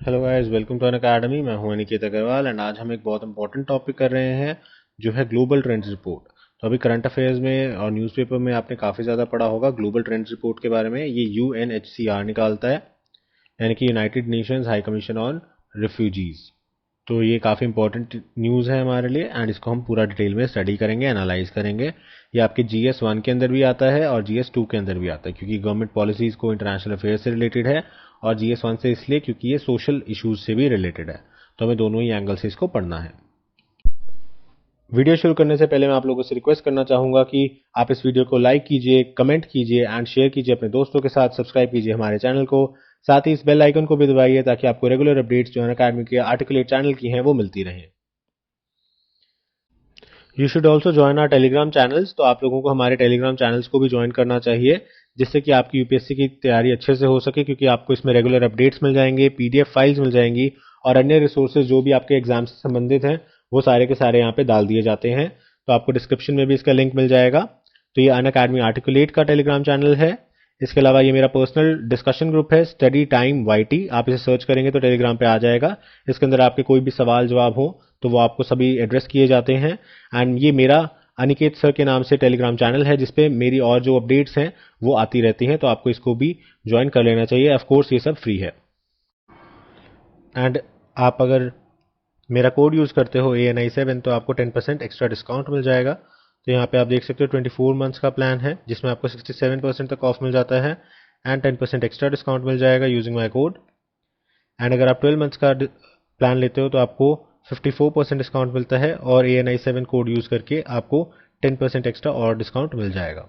Hello guys, welcome to Unacademy. मैं हूं Aniket Agarwal and आज हम एक बहुत इंपॉर्टेंट टॉपिक कर रहे हैं जो है ग्लोबल ट्रेंड्स रिपोर्ट। तो अभी करंट अफेयर्स में और न्यूज़पेपर में आपने काफ़ी ज़्यादा पढ़ा होगा ग्लोबल ट्रेंड्स रिपोर्ट के बारे में। ये UNHCR निकालता है, यानी कि United Nations high commission on refugees. तो ये काफ़ी इंपॉर्टेंट न्यूज़ है हमारे लिए एंड इसको हम पूरा डिटेल में स्टडी करेंगे, एनालाइज करेंगे। ये आपके GS 1 के अंदर भी आता है और GS 2 के अंदर भी आता है, क्योंकि गवर्नमेंट पॉलिसीज़ को इंटरनेशनल अफेयर्स से रिलेटेड है, और GS 1 से इसलिए क्योंकि ये सोशल इश्यूज से भी रिलेटेड है। तो हमें दोनों ही एंगल से इसको पढ़ना है। वीडियो शुरू करने से पहले मैं आप लोगों से रिक्वेस्ट करना चाहूंगा कि आप इस वीडियो को लाइक कीजिए, कमेंट कीजिए एंड शेयर कीजिए अपने दोस्तों के साथ। सब्सक्राइब कीजिए हमारे चैनल को, साथ ही इस बेल आइकन को भी दबाइए ताकि आपको रेगुलर अपडेट्स जो अनअकैडमी के आर्टिकुलेट चैनल की हैं वो मिलती रहें। You should also join our Telegram channels. तो आप लोगों को हमारे टेलीग्राम चैनल्स को भी ज्वाइन करना चाहिए, जिससे कि आपकी यूपीएससी की तैयारी अच्छे से हो सके, क्योंकि आपको इसमें रेगुलर अपडेट्स मिल जाएंगे, PDF फाइल्स मिल जाएंगी और अन्य रिसोर्सेज जो भी आपके एग्जाम से संबंधित हैं वो सारे के सारे यहाँ पे डाल दिए जाते हैं। तो आपको डिस्क्रिप्शन में भी इसका लिंक मिल जाएगा। तो ये अनअकैडमी आर्टिकुलेट का टेलीग्राम चैनल है। इसके अलावा ये मेरा पर्सनल डिस्कशन ग्रुप है, स्टडी टाइम YT। आप इसे सर्च करेंगे तो टेलीग्राम पे आ जाएगा। इसके अंदर आपके कोई भी सवाल जवाब हो तो वो आपको सभी एड्रेस किए जाते हैं। एंड ये मेरा अनिकेत सर के नाम से टेलीग्राम चैनल है, जिसपे मेरी और जो अपडेट्स हैं वो आती रहती हैं। तो आपको इसको भी ज्वाइन कर लेना चाहिए। ऑफ कोर्स ये सब फ्री है। एंड आप अगर मेरा कोड यूज़ करते हो ANI7 तो आपको 10% एक्स्ट्रा डिस्काउंट मिल जाएगा। तो यहाँ पे आप देख सकते हो 24 मंथ्स का प्लान है, जिसमें आपको 67% तक ऑफ मिल जाता है एंड 10% एक्स्ट्रा डिस्काउंट मिल जाएगा यूजिंग माई कोड। एंड अगर आप 12 मंथ्स का प्लान लेते हो तो आपको 54% डिस्काउंट मिलता है, और ANI7 कोड यूज़ करके आपको 10% एक्स्ट्रा और डिस्काउंट मिल जाएगा।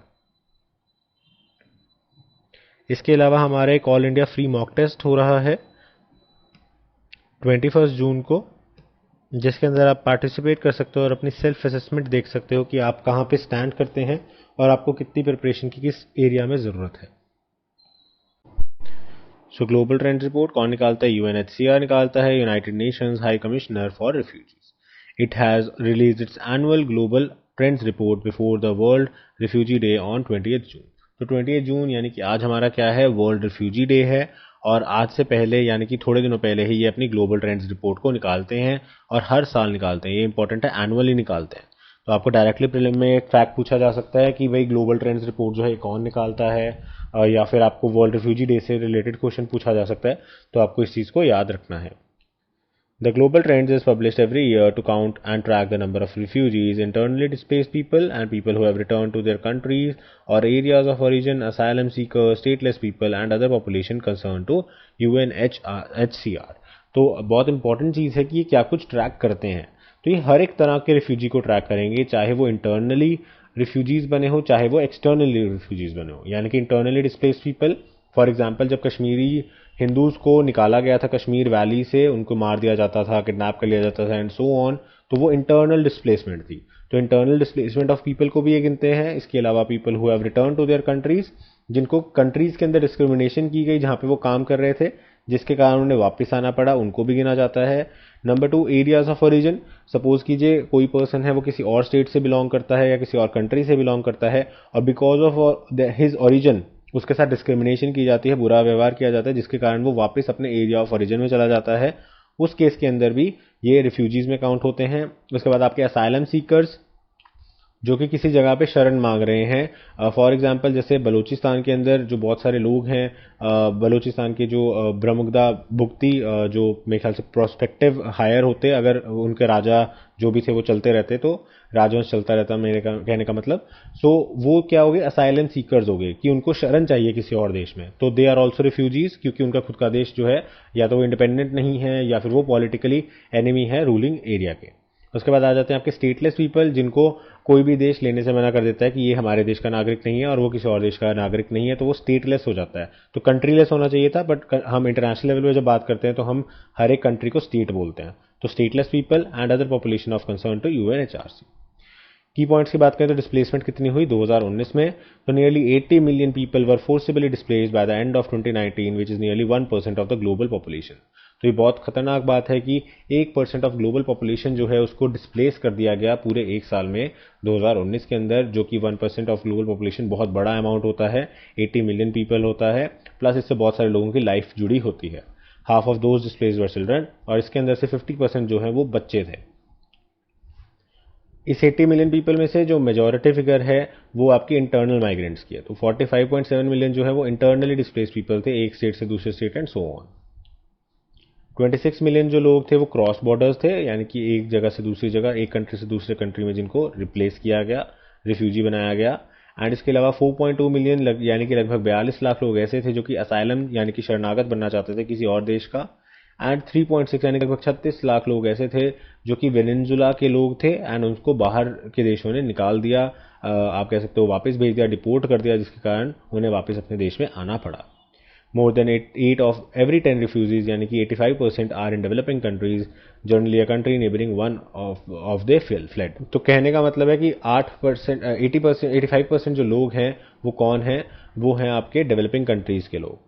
इसके अलावा हमारा एक all India free mock test हो रहा है 21 जून को, जिसके अंदर आप पार्टिसिपेट कर सकते हो और अपनी सेल्फ असेसमेंट देख सकते हो कि आप कहाँ पे स्टैंड करते हैं और आपको कितनी प्रिपरेशन की किस एरिया में ज़रूरत है। सो ग्लोबल ट्रेंड रिपोर्ट कौन निकालता है? UNHCR निकालता है, United Nations high commissioner for refugees. It has release it's annual global trends report before the world refugee day on 20 जून। तो 20 जून यानी कि आज हमारा क्या है, वर्ल्ड रिफ्यूजी डे है। और आज से पहले यानी कि थोड़े दिनों पहले ही ये अपनी ग्लोबल ट्रेंड्स रिपोर्ट को निकालते हैं, और हर साल निकालते हैं। ये इंपॉर्टेंट है, एनुअली निकालते हैं। तो आपको डायरेक्टली प्रीलिम में एक फैक्ट पूछा जा सकता है कि भाई ग्लोबल ट्रेंड्स रिपोर्ट जो है कौन निकालता है, या फिर आपको वर्ल्ड रिफ्यूजी डे से रिलेटेड क्वेश्चन पूछा जा सकता है। तो आपको इस चीज़ को याद रखना है। The Global Trends is published every year to count and track the number of refugees, internally displaced people, and people who have returned to their countries or areas of origin, asylum seekers, stateless people, and other population concerned to UNHCR। तो बहुत important चीज़ है कि ये क्या कुछ track करते हैं। तो ये हर एक तरह के रिफ्यूजी को ट्रैक करेंगे, चाहे वो इंटरनली रिफ्यूजीज बने हो चाहे वो एक्सटर्नली रिफ्यूजीज बने हो। यानी कि internally displaced people, for example जब कश्मीरी हिंदूज को निकाला गया था कश्मीर वैली से, उनको मार दिया जाता था, किडनैप कर लिया जाता था एंड सो ऑन, तो वो इंटरनल डिस्प्लेसमेंट थी। तो इंटरनल डिस्प्लेसमेंट ऑफ पीपल को भी ये गिनते हैं। इसके अलावा people who have return to their countries, जिनको कंट्रीज के अंदर डिस्क्रिमिनेशन की गई जहां पे वो काम कर रहे थे, जिसके कारण उन्हें वापस आना पड़ा, उनको भी गिना जाता है। Number 2, areas of origin. Suppose कीजिए कोई पर्सन है वो किसी और स्टेट से बिलोंग करता है या किसी और कंट्री से बिलोंग करता है, और बिकॉज ऑफ हिज ओरिजिन उसके साथ डिस्क्रिमिनेशन की जाती है, बुरा व्यवहार किया जाता है, जिसके कारण वो वापस अपने एरिया ऑफ ओरिजिन में चला जाता है। उस केस के अंदर भी ये रिफ्यूजीज में काउंट होते हैं। उसके बाद आपके असाइलम सीकर्स, जो कि किसी जगह पे शरण मांग रहे हैं। फॉर एग्जांपल जैसे बलूचिस्तान के अंदर जो बहुत सारे लोग हैं, बलूचिस्तान के जो ब्रह्मगदा बुगती, जो मेरे ख्याल से प्रोस्पेक्टिव हायर होते, अगर उनके राजा जो भी थे वो चलते रहते तो राजवंश चलता रहता, मेरे कहने का मतलब। सो वो क्या हो गए, असाइलम सीकर्स हो गए, कि उनको शरण चाहिए किसी और देश में, तो दे आर ऑल्सो रिफ्यूजीज, क्योंकि उनका खुद का देश जो है या तो वो इंडिपेंडेंट नहीं है या फिर वो पॉलिटिकली एनिमी है रूलिंग एरिया के। उसके बाद आ जाते हैं आपके स्टेटलेस पीपल, जिनको कोई भी देश लेने से मना कर देता है कि ये हमारे देश का नागरिक नहीं है और वो किसी और देश का नागरिक नहीं है, तो वो स्टेटलेस हो जाता है। तो कंट्रीलेस होना चाहिए था, बट हम इंटरनेशनल लेवल पे जब बात करते हैं तो हम हर एक कंट्री को स्टेट बोलते हैं। तो stateless people and other population of concern to UNHRC। की पॉइंट्स की बात करें तो डिस्प्लेसमेंट कितनी हुई 2019 में, तो nearly 80 million people were forcibly displaced by the end of 2019, which is nearly 1% of the global population. तो ये बहुत खतरनाक बात है कि 1% ऑफ ग्लोबल पॉपुलेशन जो है उसको डिस्प्लेस कर दिया गया पूरे एक साल में 2019 के अंदर, जो कि 1% ऑफ ग्लोबल पॉपुलेशन बहुत बड़ा अमाउंट होता है। 80 मिलियन पीपल होता है, प्लस इससे बहुत सारे लोगों की लाइफ जुड़ी होती है। Half of those displaced were children, और इसके अंदर से 50% जो है वो बच्चे थे। इस 80 मिलियन पीपल में से जो मेजॉरिटी फिगर है वो आपकी इंटरनल माइग्रेंट्स की है, तो 45.7 मिलियन जो है वो इंटरनली डिस्प्लेस्ड पीपल थे, एक स्टेट से दूसरे state and so on. 26 million जो लोग थे वो क्रॉस बॉर्डर्स थे, यानी कि एक जगह से दूसरी जगह, एक कंट्री से दूसरे कंट्री में जिनको रिप्लेस किया गया, रिफ्यूजी बनाया गया। एंड इसके अलावा 4.2 मिलियन यानी कि लगभग 42 लाख लोग ऐसे थे जो कि असाइलम यानी कि शरणागत बनना चाहते थे किसी और देश का। एंड 3.6 यानी लगभग 36 लाख लोग ऐसे थे जो कि वेनेजुला के लोग थे एंड उनको बाहर के देशों ने निकाल दिया, आप कह सकते हो वापस भेज दिया, डिपोर्ट कर दिया, जिसके कारण उन्हें वापस अपने देश में आना पड़ा। More than 8 of every 10 refugees यानी कि 85% are in developing countries, generally a country neighboring one of they fled। तो कहने का मतलब है कि 8%, 80%, 85% जो लोग हैं वो कौन हैं, वो हैं आपके डेवलपिंग कंट्रीज के लोग,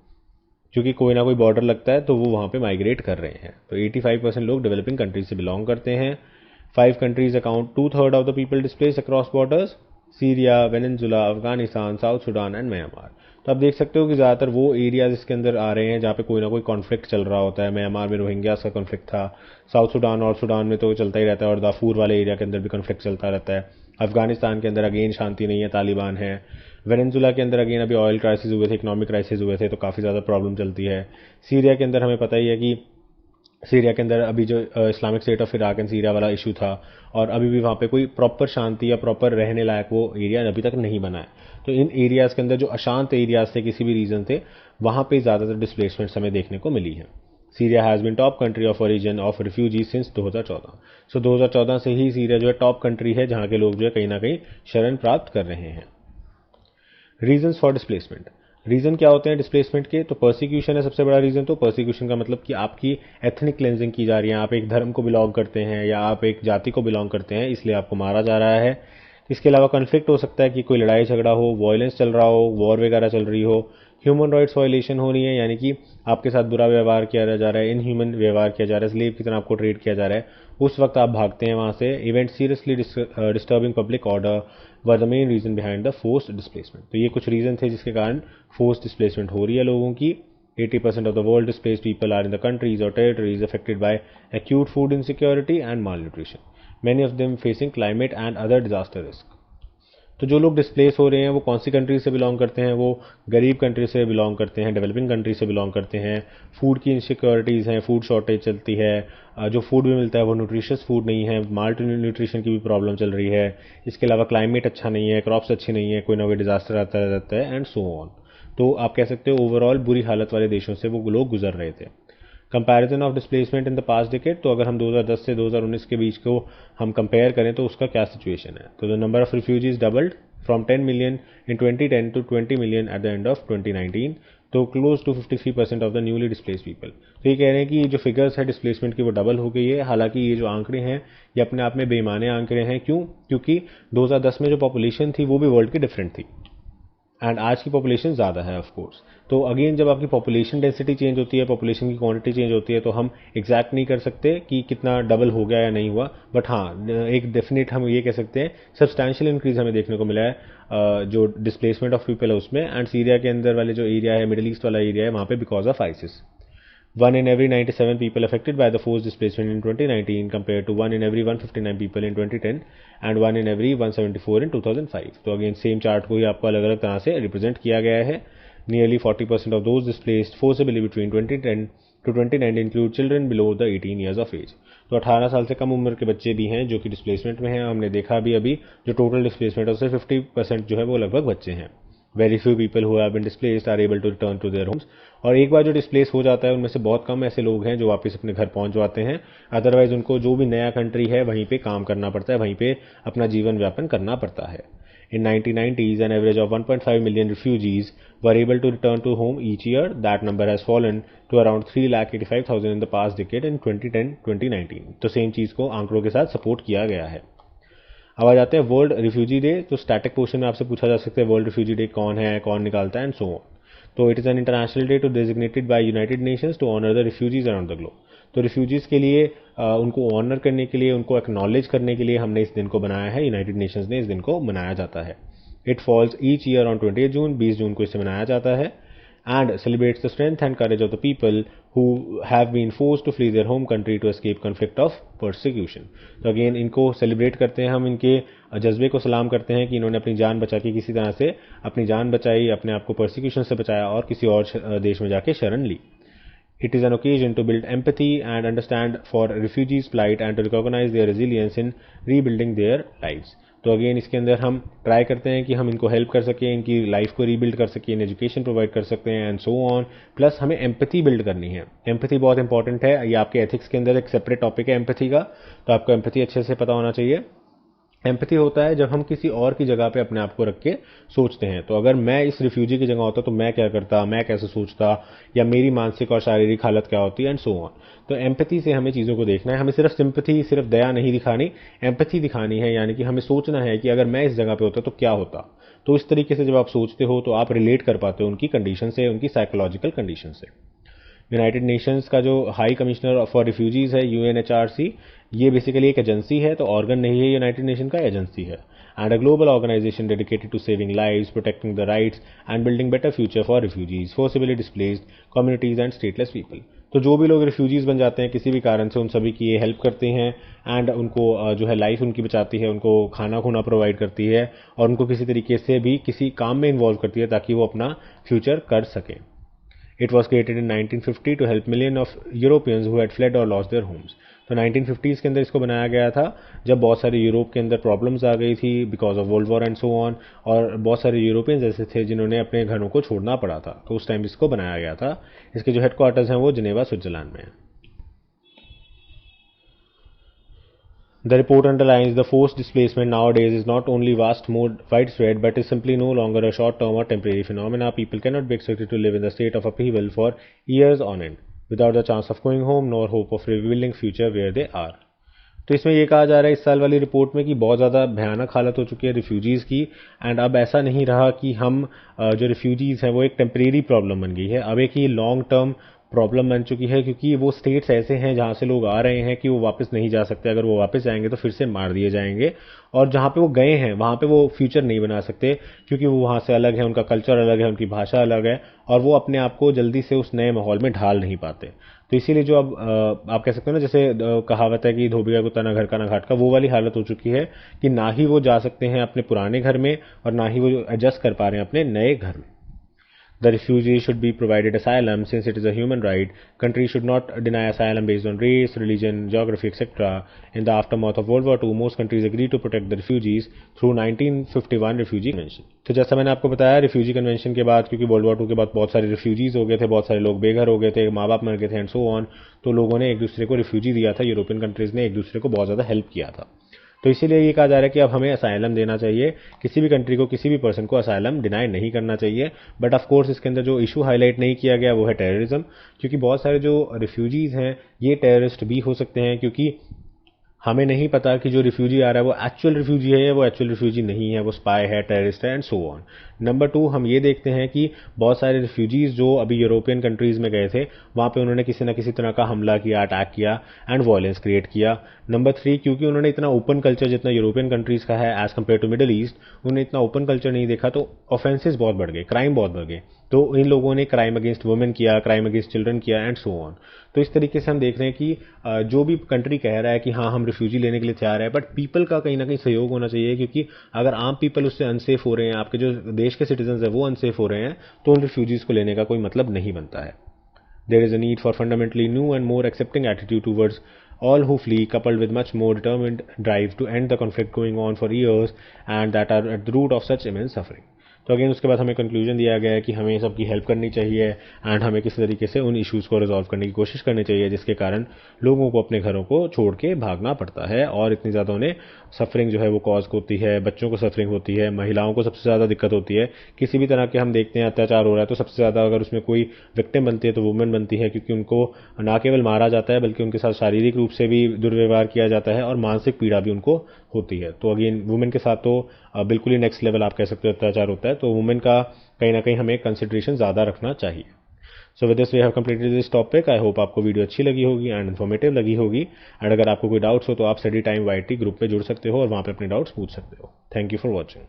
क्योंकि कोई ना कोई बॉर्डर लगता है तो वो वहाँ पे माइग्रेट कर रहे हैं। तो 85% लोग डेवलपिंग कंट्रीज से बिलोंग करते हैं। 5 countries account 2/3 of the people displaced across borders: Syria, Venezuela, Afghanistan, south Sudan and Myanmar. तो आप देख सकते हो कि ज़्यादातर वो एरियाज इसके अंदर आ रहे हैं जहाँ पे कोई ना कोई कॉन्फ्लिक्ट चल रहा होता है। म्यांमार में रोहिंग्यास का कॉन्फ्लिक्ट था, साउथ सूडान और सूडान में तो चलता ही रहता है, और दाफूर वाले एरिया के अंदर भी कॉन्फ्लिक्ट चलता रहता है। अफगानिस्तान के अंदर अगेन शांति नहीं है, तालिबान है। वेनेजुला के अंदर अगेन अभी ऑयल क्राइसिस हुए थे, इकोनॉमिक क्राइसिस हुए थे, तो काफ़ी ज़्यादा प्रॉब्लम चलती है। सीरिया के अंदर हमें पता ही है कि सीरिया के अंदर अभी जो Islamic state of Iraq and Syria वाला इशू था, और अभी भी वहाँ पे कोई प्रॉपर शांति या प्रॉपर रहने लायक वो एरिया अभी तक नहीं बना है। तो इन एरियाज़ के अंदर जो अशांत एरियाज थे किसी भी रीज़न से, वहाँ पे ज़्यादातर डिस्प्लेसमेंट्स हमें देखने को मिली है। Syria has been top country of origin of refugees since 2014। सो 2014 से ही सीरिया जो है टॉप कंट्री है जहाँ के लोग जो है कहीं ना कहीं शरण प्राप्त कर रहे हैं। रीजंस फॉर डिस्प्लेसमेंट, रीजन क्या होते हैं डिस्प्लेसमेंट के? तो परसिक्यूशन है सबसे बड़ा रीजन। तो परसिक्यूशन का मतलब कि आपकी एथनिक क्लेंजिंग की जा रही है, आप एक धर्म को बिलोंग करते हैं या आप एक जाति को बिलोंग करते हैं, इसलिए आपको मारा जा रहा है। इसके अलावा कन्फ्लिक्ट हो सकता है कि कोई लड़ाई झगड़ा हो, वायलेंस चल रहा हो, वॉर वगैरह चल रही हो, ह्यूमन राइट्स वायलेशन हो रही है, यानी कि आपके साथ बुरा व्यवहार किया जा रहा है, इनह्यूमन व्यवहार किया जा रहा है, स्लेव की तरह आपको ट्रीट किया जा रहा है, उस वक्त आप भागते हैं वहाँ से। Event seriously disturbing public order were the main reason behind the forced displacement. तो ये कुछ रीजन थे जिसके कारण फोर्स डिस्प्लेसमेंट हो रही है लोगों की। 80% of the world displaced people are in the countries or territories affected by acute food insecurity and malnutrition, many of them facing climate and other disaster risk। तो जो लोग डिस्प्लेस हो रहे हैं वो कौन सी कंट्री से बिलोंग करते हैं? वो गरीब कंट्री से बिलोंग करते हैं, डेवलपिंग कंट्री से बिलोंग करते हैं। फूड की इनसिक्योरिटीज़ हैं, फूड शॉर्टेज चलती है, जो फूड भी मिलता है वो न्यूट्रिशियस फूड नहीं है, माल न्यूट्रिशन की भी प्रॉब्लम चल रही है। इसके अलावा क्लाइमेट अच्छा नहीं है, क्रॉप्स अच्छी नहीं है, कोई ना कोई डिजास्टर आता रहता है एंड सो ऑन। तो आप कह सकते हो ओवरऑल बुरी हालत वाले देशों से वो लोग गुजर रहे थे। Comparison of displacement in the past decade, तो अगर हम 2010 से 2019 के बीच को हम कंपेयर करें तो उसका क्या सिचुएशन है? तो the number of refugees doubled from 10 million in 2010 to 20 million at the end of 2019, तो close to 53% of the newly displaced people. तो ये कह रहे हैं कि जो फिगर्स है डिस्प्लेसमेंट की वो डबल हो गई है। हालांकि ये जो आंकड़े हैं ये अपने आप में बेमाने आंकड़े हैं। क्यों? क्योंकि 2010 में जो पॉपुलेशन थी वो भी वर्ल्ड की डिफरेंट थी एंड आज की पॉपुलेशन ज़्यादा है ऑफ कोर्स। तो अगेन जब आपकी पॉपुलेशन डेंसिटी चेंज होती है, पॉपुलेशन की क्वांटिटी चेंज होती है, तो हम एग्जैक्ट नहीं कर सकते कि कितना डबल हो गया या नहीं हुआ, बट हाँ एक डेफिनेट हम ये कह सकते हैं सब्सटैंशियल इंक्रीज हमें देखने को मिला है जो डिस्प्लेसमेंट ऑफ पीपल है उसमें। एंड सीरिया के अंदर वाले जो एरिया है, मिडिल ईस्ट वाला एरिया है, वहाँ पे because of ISIS. 1 in every 97 people affected by the forced displacement in 2019 compared to 1 in every 159 people in 2010 and 1 in every 174 in 2005। तो अगेन सेम चार्ट को ही आपको अलग अलग तरह से रिप्रेजेंट किया गया है। Nearly 40% of those displaced forcibly between 2010 to 2019 include children below the 18 years of age। तो 18 साल से कम उम्र के बच्चे भी हैं जो कि डिस्प्लेसमेंट में हैं। हमने देखा अभी जो टोटल डिस्प्लेसमेंट है उससे 50% जो है वो लगभग बच्चे हैं। Very few people who have been displaced are able to return to their homes. और एक बार जो डिस्प्लेस हो जाता है उनमें से बहुत कम ऐसे लोग हैं जो वापस अपने घर पहुंच जाते हैं। अदरवाइज उनको जो भी नया कंट्री है वहीं पे काम करना पड़ता है, वहीं पे अपना जीवन व्यापन करना पड़ता है। In 1990s, an average of 1.5 million refugees were able to return to home each year. That number has fallen to around 3,85,000 in the past decade in 2010-2019। तो सेम चीज़ को आंकड़ों के साथ सपोर्ट किया गया है। अब आ जाते हैं वर्ल्ड रिफ्यूजी डे। तो स्टैटिक क्वेश्चन में आपसे पूछा जा सकता है वर्ल्ड रिफ्यूजी डे कौन है, कौन निकालता है एंड सो ऑन। तो it is an international day to designated by United Nations to honour the refugees around the globe. तो रिफ्यूजीज के लिए उनको ऑनर करने के लिए, उनको एक्नॉलेज करने के लिए हमने इस दिन को बनाया है, यूनाइटेड नेशंस ने इस दिन को मनाया जाता है। It falls each year on 20 जून, 20 जून को इसे मनाया जाता है। and celebrates the strength and courage of the people who have been forced to flee their home country to escape conflict of persecution. तो अगेन इनको सेलिब्रेट करते हैं हम, इनके जज्बे को सलाम करते हैं कि इन्होंने अपनी जान बचा के किसी तरह से अपनी जान बचाई, अपने आप को परसिक्यूशन से बचाया और किसी और देश में जाके शरण ली. It is an occasion to build empathy and understand for refugees' plight and to recognize their resilience in rebuilding their lives. तो अगेन इसके अंदर हम ट्राई करते हैं कि हम इनको हेल्प कर सकें, इनकी लाइफ को रीबिल्ड कर सकें, एजुकेशन प्रोवाइड कर सकते हैं एंड सो ऑन. प्लस हमें एम्पैथी बिल्ड करनी है. एम्पैथी बहुत इंपॉर्टेंट है, ये आपके एथिक्स के अंदर एक सेपरेट टॉपिक है एम्पैथी का, तो आपको एम्पैथी अच्छे से पता होना चाहिए. एम्पैथी होता है जब हम किसी और की जगह पे अपने आप को रख के सोचते हैं. तो अगर मैं इस रिफ्यूजी की जगह होता तो मैं क्या करता, मैं कैसे सोचता, या मेरी मानसिक और शारीरिक हालत क्या होती एंड सो ऑन. तो एम्पैथी से हमें चीज़ों को देखना है. हमें सिर्फ सिंपैथी, सिर्फ दया नहीं दिखानी, एम्पैथी दिखानी है. यानी कि हमें सोचना है कि अगर मैं इस जगह पे होता तो क्या होता. तो इस तरीके से जब आप सोचते हो तो आप रिलेट कर पाते हो उनकी कंडीशन से, उनकी साइकोलॉजिकल कंडीशन से. यूनाइटेड नेशंस का जो हाई कमिश्नर फॉर रिफ्यूजीज है, UNHRC, ये बेसिकली एक एजेंसी है, तो ऑर्गन नहीं है यूनाइटेड नेशन का, एजेंसी है. And a global organisation dedicated to saving lives, protecting the rights and building better future for refugees, forcibly displaced communities and stateless people. तो जो भी लोग रिफ्यूजीज बन जाते हैं किसी भी कारण से, उन सभी की ये हेल्प करते हैं एंड उनको जो है लाइफ उनकी बचाती है, उनको खाना खुना प्रोवाइड करती है और उनको किसी तरीके से भी किसी काम में इन्वॉल्व करती है ताकि वो अपना फ्यूचर कर सकें. It was created in 1950 to help millions of Europeans who had fled or lost their homes. तो 1950s के अंदर इसको बनाया गया था जब बहुत सारे यूरोप के अंदर प्रॉब्लम्स आ गई थी because of world war and so on, और बहुत सारे यूरोपियंस ऐसे थे जिन्होंने अपने घरों को छोड़ना पड़ा था. तो उस टाइम इसको बनाया गया था. इसके जो हेडक्वार्टर्स हैं वो जिनेवा, स्विट्जरलैंड में है. The report underlines the forced displacement nowadays is not only vast, more widespread, but is simply no longer a short-term or temporary phenomena. People cannot be expected to live in the state of upheaval for years on end, without the chance of going home nor hope of rebuilding future where they are. तो इसमें ये कहा जा रहा है इस साल वाली रिपोर्ट में कि बहुत ज़्यादा भयानक हालत हो चुकी है रिफ्यूजीज़ की. एंड अब ऐसा नहीं रहा कि हम जो रिफ्यूजीज़ हैं वो एक टेम्परेरी प्रॉब्लम बन गई है, अब एक ही लॉन्ग टर्म प्रॉब्लम बन चुकी है, क्योंकि वो स्टेट्स ऐसे हैं जहाँ से लोग आ रहे हैं कि वो वापस नहीं जा सकते. अगर वो वापस जाएंगे तो फिर से मार दिए जाएंगे, और जहाँ पे वो गए हैं वहाँ पे वो फ्यूचर नहीं बना सकते क्योंकि वो वहाँ से अलग है, उनका कल्चर अलग है, उनकी भाषा अलग है, और वो अपने आप को जल्दी से उस नए माहौल में ढाल नहीं पाते. तो इसीलिए जो अब आप कह सकते हो ना, जैसे कहावत है कि धोबी का कुत्ता ना घर का ना घाट का, वो वाली हालत हो चुकी है कि ना ही वो जा सकते हैं अपने पुराने घर में और ना ही वो एडजस्ट कर पा रहे हैं अपने नए घर में. The refugee should be provided asylum since it is a human right. Countries should not deny asylum based on race, religion, geography, etc. In the aftermath of World War II, most countries agreed to protect the refugees through 1951 Refugee Convention. तो जैसा मैंने आपको बताया, refugee convention के बाद, क्योंकि world war 2 के बाद बहुत सारे रिफ्यूजीज हो गए थे, बहुत सारे लोग बेघर हो गए थे, माँ बाप मर गए थे एंड सो ऑन, तो लोगों ने एक दूसरे को रिफ्यूजी दिया था. यूरोपियन कंट्रीज ने एक दूसरे को बहुत ज़्यादा हेल्प किया था. तो इसीलिए ये कहा जा रहा है कि अब हमें असाइलम देना चाहिए. किसी भी कंट्री को, किसी भी पर्सन को असाइलम डिनाई नहीं करना चाहिए. बट ऑफ कोर्स इसके अंदर जो इशू हाईलाइट नहीं किया गया वो है टेररिज्म, क्योंकि बहुत सारे जो रिफ्यूजीज हैं ये टेररिस्ट भी हो सकते हैं, क्योंकि हमें नहीं पता कि जो रिफ्यूजी आ रहा है वो एक्चुअल रिफ्यूजी है या वो एक्चुअल रिफ्यूजी नहीं है, वो स्पाई है, टेररिस्ट है एंड सो ऑन. नंबर 2, हम ये देखते हैं कि बहुत सारे रिफ्यूजीज जो अभी यूरोपियन कंट्रीज में गए थे वहाँ पे उन्होंने किसी न किसी तरह का हमला किया, अटैक किया एंड वायलेंस क्रिएट किया. नंबर 3, क्योंकि उन्होंने इतना ओपन कल्चर जितना यूरोपियन कंट्रीज का है as compare to Middle East, उन्होंने इतना ओपन कल्चर नहीं देखा, तो ऑफेंसेस बहुत बढ़ गए, क्राइम बहुत बढ़ गए. तो इन लोगों ने क्राइम अगेंस्ट वुमेन किया, क्राइम अगेंस्ट चिल्ड्रन किया एंड सो ऑन. तो इस तरीके से हम देख रहे हैं कि जो भी कंट्री कह रहा है कि हाँ हम रिफ्यूजी लेने के लिए तैयार है, बट पीपल का कहीं ना कहीं सहयोग होना चाहिए, क्योंकि अगर आम पीपल उससे अनसेफ हो रहे हैं, आपके जो देश के सिटीजन है वो अनसेफ हो रहे हैं, तो उन रिफ्यूजीज को लेने का कोई मतलब नहीं बनता है. There is a need for fundamentally new and more accepting attitude towards all who flee, coupled with much more determined drive to end the conflict going on for years and that are at the root of such immense suffering. तो again उसके बाद हमें conclusion दिया गया है कि हमें सबकी हेल्प करनी चाहिए एंड हमें किसी तरीके से उन इश्यूज़ को रिजॉल्व करने की कोशिश करनी चाहिए जिसके कारण लोगों को अपने घरों को छोड़ के भागना पड़ता है और इतनी ज़्यादा उन्हें सफरिंग जो है वो कॉज होती है, बच्चों को सफरिंग होती है, महिलाओं को सबसे ज़्यादा दिक्कत होती है. किसी भी तरह के हम देखते हैं अत्याचार हो रहा है तो सबसे ज़्यादा अगर उसमें कोई विक्टिम बनती है तो वुमेन बनती है, क्योंकि उनको ना केवल मारा जाता है बल्कि उनके साथ शारीरिक रूप से भी दुर्व्यवहार किया जाता है और मानसिक पीड़ा भी उनको होती है. तो अगेन वुमेन के साथ तो बिल्कुल ही नेक्स्ट लेवल आप कह सकते हो अत्याचार होता है. तो वुमेन का कहीं ना कहीं हमें कंसिडरेशन ज़्यादा रखना चाहिए. So with this we have completed this topic. I hope आपको वीडियो अच्छी लगी होगी एंड इन्फॉर्मेटिव लगी होगी. एंड अगर आपको कोई डाउट्स हो तो आप स्टडी टाइम YT ग्रुप पे जुड़ सकते हो और वहाँ पे अपने डाउट्स पूछ सकते हो. Thank you for watching.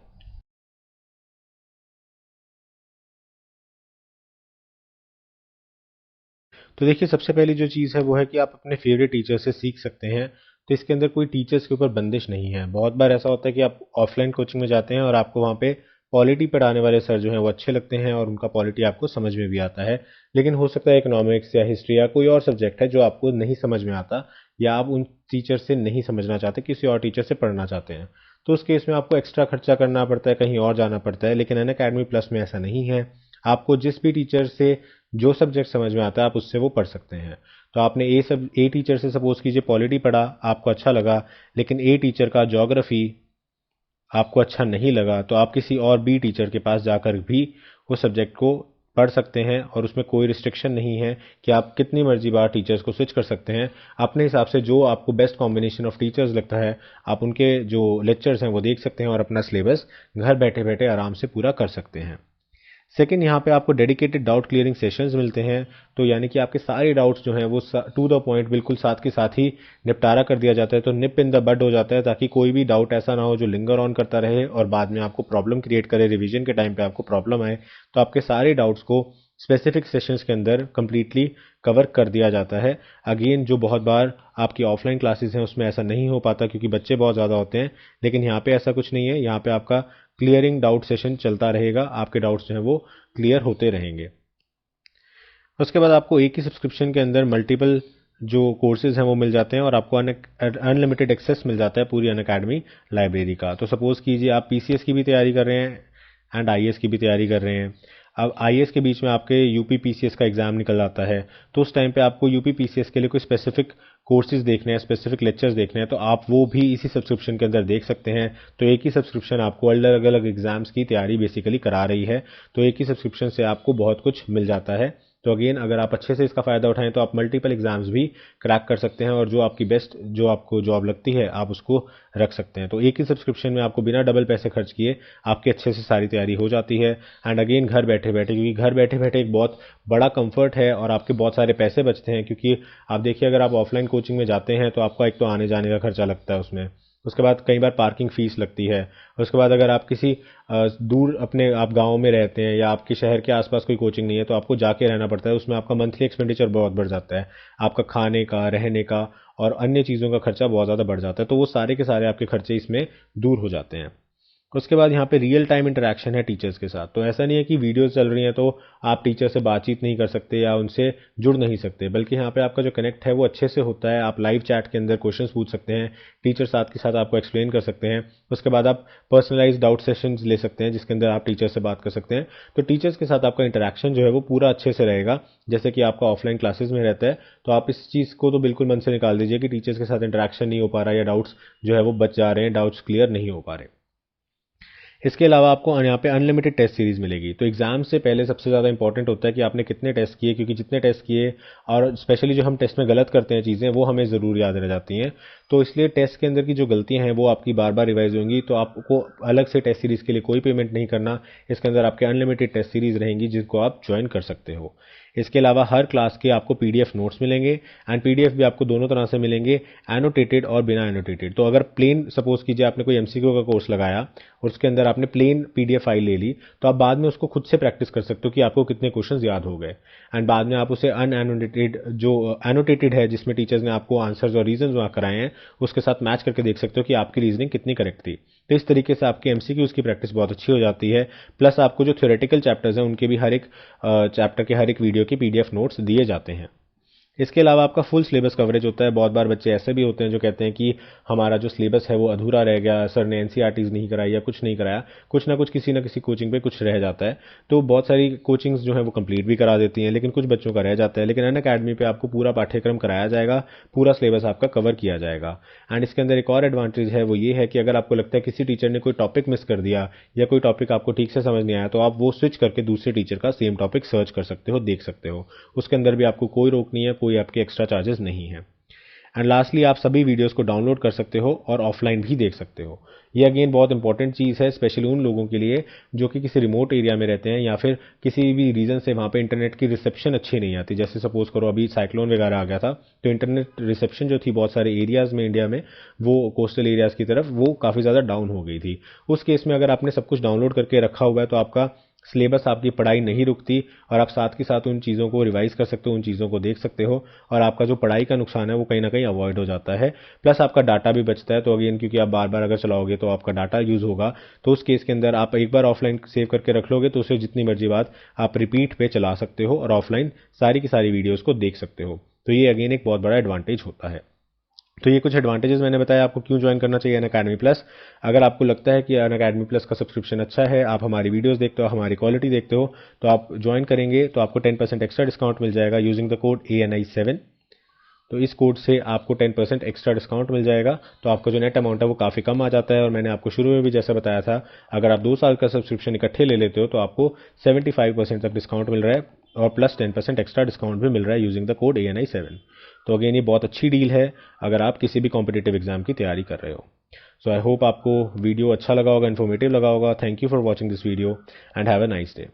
तो देखिए सबसे पहली जो चीज़ है वो है कि आप अपने फेवरेट टीचर से सीख सकते हैं। तो इसके अंदर कोई टीचर्स के ऊपर बंदिश नहीं है। बहुत बार ऐसा होता है कि आप ऑफलाइन कोचिंग में जाते हैं और आपको वहाँ पे पॉलिटी पढ़ाने वाले सर जो हैं वो अच्छे लगते हैं और उनका पॉलिटी आपको समझ में भी आता है, लेकिन हो सकता है इकोनॉमिक्स या हिस्ट्री या कोई और सब्जेक्ट है जो आपको नहीं समझ में आता, या आप उन टीचर से नहीं समझना चाहते, किसी और टीचर से पढ़ना चाहते हैं। तो उस केस में आपको एक्स्ट्रा खर्चा करना पड़ता है, कहीं और जाना पड़ता है। लेकिन अनअकैडमी प्लस में ऐसा नहीं है। आपको जिस भी टीचर से जो सब्जेक्ट समझ में आता है आप उससे वो पढ़ सकते हैं। तो आपने ए टीचर से सपोज कीजिए पॉलिटी पढ़ा, आपको अच्छा लगा, लेकिन ए टीचर का ज्योग्राफी आपको अच्छा नहीं लगा, तो आप किसी और बी टीचर के पास जाकर भी उस सब्जेक्ट को पढ़ सकते हैं और उसमें कोई रिस्ट्रिक्शन नहीं है कि आप कितनी मर्जी बार टीचर्स को स्विच कर सकते हैं। अपने हिसाब से जो आपको बेस्ट कॉम्बिनेशन ऑफ टीचर्स लगता है आप उनके जो लेक्चर्स हैं वो देख सकते हैं और अपना सिलेबस घर बैठे बैठे आराम से पूरा कर सकते हैं। सेकंड, यहाँ पे आपको डेडिकेटेड डाउट क्लियरिंग सेशंस मिलते हैं। तो यानी कि आपके सारे डाउट्स जो हैं वो टू द पॉइंट बिल्कुल साथ के साथ ही निपटारा कर दिया जाता है। तो निप इन द बड हो जाता है, ताकि कोई भी डाउट ऐसा ना हो जो लिंगर ऑन करता रहे और बाद में आपको प्रॉब्लम क्रिएट करे, रिवीजन के टाइम पे आपको प्रॉब्लम आए। तो आपके सारे डाउट्स को स्पेसिफिक सेशंस के अंदर कंप्लीटली कवर कर दिया जाता है। अगेन जो बहुत बार आपकी ऑफलाइन क्लासेस हैं उसमें ऐसा नहीं हो पाता क्योंकि बच्चे बहुत ज़्यादा होते हैं, लेकिन यहाँ पे ऐसा कुछ नहीं है। यहाँ पे आपका क्लियरिंग डाउट सेशन चलता रहेगा, आपके डाउट्स जो हैं वो क्लियर होते रहेंगे। उसके बाद आपको एक ही सब्सक्रिप्शन के अंदर मल्टीपल जो कोर्सेज हैं वो मिल जाते हैं और आपको अनलिमिटेड एक्सेस मिल जाता है पूरी अनअकैडमी लाइब्रेरी का। तो सपोज कीजिए आप पीसीएस की भी तैयारी कर रहे हैं एंड आईएएस की भी तैयारी कर रहे हैं। अब आईएएस के बीच में आपके यूपी पीसीएस का एग्जाम निकल आता है, तो उस टाइम पे आपको यूपी पीसीएस के लिए कोई स्पेसिफिक कोर्सेज देखने हैं, स्पेसिफिक लेक्चर्स देखने हैं, तो आप वो भी इसी सब्सक्रिप्शन के अंदर देख सकते हैं। तो एक ही सब्सक्रिप्शन आपको अलग अलग एग्जाम्स की तैयारी बेसिकली करा रही है। तो एक ही सब्सक्रिप्शन से आपको बहुत कुछ मिल जाता है। तो अगेन अगर आप अच्छे से इसका फ़ायदा उठाएं तो आप मल्टीपल एग्जाम्स भी क्रैक कर सकते हैं और जो आपकी बेस्ट जो आपको जॉब लगती है आप उसको रख सकते हैं। तो एक ही सब्सक्रिप्शन में आपको बिना डबल पैसे खर्च किए आपकी अच्छे से सारी तैयारी हो जाती है। एंड अगेन घर बैठे बैठे, क्योंकि घर बैठे बैठे एक बहुत बड़ा कंफर्ट है और आपके बहुत सारे पैसे बचते हैं। क्योंकि आप देखिए अगर आप ऑफलाइन कोचिंग में जाते हैं तो आपका एक तो आने जाने का खर्चा लगता है उसमें, उसके बाद कई बार पार्किंग फीस लगती है, उसके बाद अगर आप किसी दूर अपने आप गांव में रहते हैं या आपके शहर के आसपास कोई कोचिंग नहीं है तो आपको जाके रहना पड़ता है, उसमें आपका मंथली एक्सपेंडिचर बहुत बढ़ जाता है। आपका खाने का, रहने का और अन्य चीज़ों का खर्चा बहुत ज़्यादा बढ़ जाता है। तो वो सारे के सारे आपके खर्चे इसमें दूर हो जाते हैं। उसके बाद यहाँ पे रियल टाइम इंटरेक्शन है टीचर्स के साथ। तो ऐसा नहीं है कि वीडियोस चल रही हैं तो आप टीचर से बातचीत नहीं कर सकते या उनसे जुड़ नहीं सकते, बल्कि यहाँ पे आपका जो कनेक्ट है वो अच्छे से होता है। आप लाइव चैट के अंदर क्वेश्चंस पूछ सकते हैं, टीचर साथ के साथ आपको एक्सप्लेन कर सकते हैं। उसके बाद आप पर्सनलाइज डाउट सेशंस ले सकते हैं जिसके अंदर आप टीचर से बात कर सकते हैं। तो टीचर्स के साथ आपका इंटरेक्शन जो है वो पूरा अच्छे से रहेगा, जैसे कि आपका ऑफलाइन क्लासेस में रहता है। तो आप इस चीज़ को तो बिल्कुल मन से निकाल दीजिए कि टीचर्स के साथ इंटरेक्शन नहीं हो पा रहा है या डाउट्स जो है वो बच जा रहे हैं, डाउट्स क्लियर नहीं हो पा रहे। इसके अलावा आपको यहाँ पे अनलिमिटेड टेस्ट सीरीज मिलेगी। तो एग्जाम से पहले सबसे ज़्यादा इंपॉर्टेंट होता है कि आपने कितने टेस्ट किए, क्योंकि जितने टेस्ट किए और स्पेशली जो हम टेस्ट में गलत करते हैं चीज़ें वो हमें ज़रूर याद रह जाती हैं। तो इसलिए टेस्ट के अंदर की जो गलतियां हैं वो आपकी बार बार रिवाइज होंगी। तो आपको अलग से टेस्ट सीरीज़ के लिए कोई पेमेंट नहीं करना। इसके अंदर आपके अनलिमिटेड टेस्ट सीरीज़ रहेंगी जिनको आप ज्वाइन कर सकते हो। इसके अलावा हर क्लास के आपको पीडीएफ नोट्स मिलेंगे एंड पीडीएफ भी आपको दोनों तरह से मिलेंगे, एनोटेटेड और बिना एनोटेटेड। तो अगर प्लेन सपोज कीजिए आपने कोई एमसीक्यू का कोर्स लगाया और उसके अंदर आपने प्लेन पीडीएफ फाइल ले ली, तो आप बाद में उसको खुद से प्रैक्टिस कर सकते हो कि आपको कितने क्वेश्चंस याद हो गए। एंड बाद में आप उसे अनएनोटेटेड जो एनोटेटेड है जिसमें टीचर्स ने आपको आंसर्स और रीजंस वहाँ कराए हैं उसके साथ मैच करके देख सकते हो कि आपकी रीजनिंग कितनी करेक्ट थी। तो इस तरीके से आपकी एमसीक्यूज की प्रैक्टिस बहुत अच्छी हो जाती है। प्लस आपको जो थ्योरेटिकल चैप्टर्स हैं उनके भी हर एक चैप्टर के हर एक वीडियो के पीडीएफ नोट्स दिए जाते हैं। इसके अलावा आपका फुल सिलेबस कवरेज होता है। बहुत बार बच्चे ऐसे भी होते हैं जो कहते हैं कि हमारा जो सिलेबस है वो अधूरा रह गया, सर ने एनसीईआरटीज नहीं कराई या कुछ नहीं कराया। कुछ ना कुछ किसी ना किसी कोचिंग पे कुछ रह जाता है। तो बहुत सारी कोचिंग्स जो है वो कंप्लीट भी करा देती हैं, लेकिन कुछ बच्चों का रह जाता है। लेकिन अनअकैडमी पे आपको पूरा पाठ्यक्रम कराया जाएगा, पूरा सिलेबस आपका कवर किया जाएगा। एंड इसके अंदर एक और एडवांटेज है, वो ये है कि अगर आपको लगता है किसी टीचर ने कोई टॉपिक मिस कर दिया या कोई टॉपिक आपको ठीक से समझ नहीं आया, तो आप वो स्विच करके दूसरे टीचर का सेम टॉपिक सर्च कर सकते हो, देख सकते हो। उसके अंदर भी आपको कोई रोक नहीं है, कोई आपके एक्स्ट्रा चार्जेस नहीं है। एंड लास्टली आप सभी वीडियोस को डाउनलोड कर सकते हो और ऑफलाइन भी देख सकते हो। ये अगेन बहुत इंपॉर्टेंट चीज़ है, स्पेशली उन लोगों के लिए जो कि किसी रिमोट एरिया में रहते हैं या फिर किसी भी रीजन से वहाँ पे इंटरनेट की रिसेप्शन अच्छी नहीं आती। जैसे सपोज करो अभी साइक्लोन वगैरह आ गया था, तो इंटरनेट रिसेप्शन जो थी बहुत सारे एरियाज़ में इंडिया में, वो कोस्टल एरियाज़ की तरफ वो काफ़ी ज़्यादा डाउन हो गई थी। उस केस में अगर आपने सब कुछ डाउनलोड करके रखा हुआ है तो आपका सिलेबस आपकी पढ़ाई नहीं रुकती और आप साथ के साथ उन चीज़ों को रिवाइज कर सकते हो, उन चीज़ों को देख सकते हो और आपका जो पढ़ाई का नुकसान है वो कहीं ना कहीं अवॉइड हो जाता है। प्लस आपका डाटा भी बचता है, तो अगेन क्योंकि आप बार बार अगर चलाओगे तो आपका डाटा यूज़ होगा, तो उस केस के अंदर आप एक बार ऑफलाइन सेव करके रख लोगे तो उसे जितनी मर्जी बात आप रिपीट पे चला सकते हो और ऑफलाइन सारी की सारी वीडियोज़ को देख सकते हो। तो ये अगेन एक बहुत बड़ा एडवांटेज होता है। तो ये कुछ एडवांटेजेस मैंने बताया आपको क्यों ज्वाइन करना चाहिए अनअकैडमी प्लस। अगर आपको लगता है कि अनअकैडमी प्लस का सब्सक्रिप्शन अच्छा है, आप हमारी वीडियोस देखते हो, हमारी क्वालिटी देखते हो, तो आप ज्वाइन करेंगे तो आपको 10% एक्स्ट्रा डिस्काउंट मिल जाएगा यूजिंग द कोड ANI7। तो इस कोड से आपको 10% एक्स्ट्रा डिस्काउंट मिल जाएगा, तो आपका जो नेट अमाउंट है वो काफ़ी कम आ जाता है। और मैंने आपको शुरू में भी जैसा बताया था, अगर आप 2 साल का सब्सक्रिप्शन इकट्ठे ले लेते हो तो आपको 75% तक डिस्काउंट मिल रहा है और प्लस 10% एक्स्ट्रा डिस्काउंट भी मिल रहा है यूजिंग द कोड ANI7। तो अगेन ये बहुत अच्छी डील है अगर आप किसी भी कॉम्पिटेटिव एग्जाम की तैयारी कर रहे हो। सो आई होप आपको वीडियो अच्छा लगा होगा, इन्फॉर्मेटिव लगा होगा। Thank you for watching this video and have a nice day.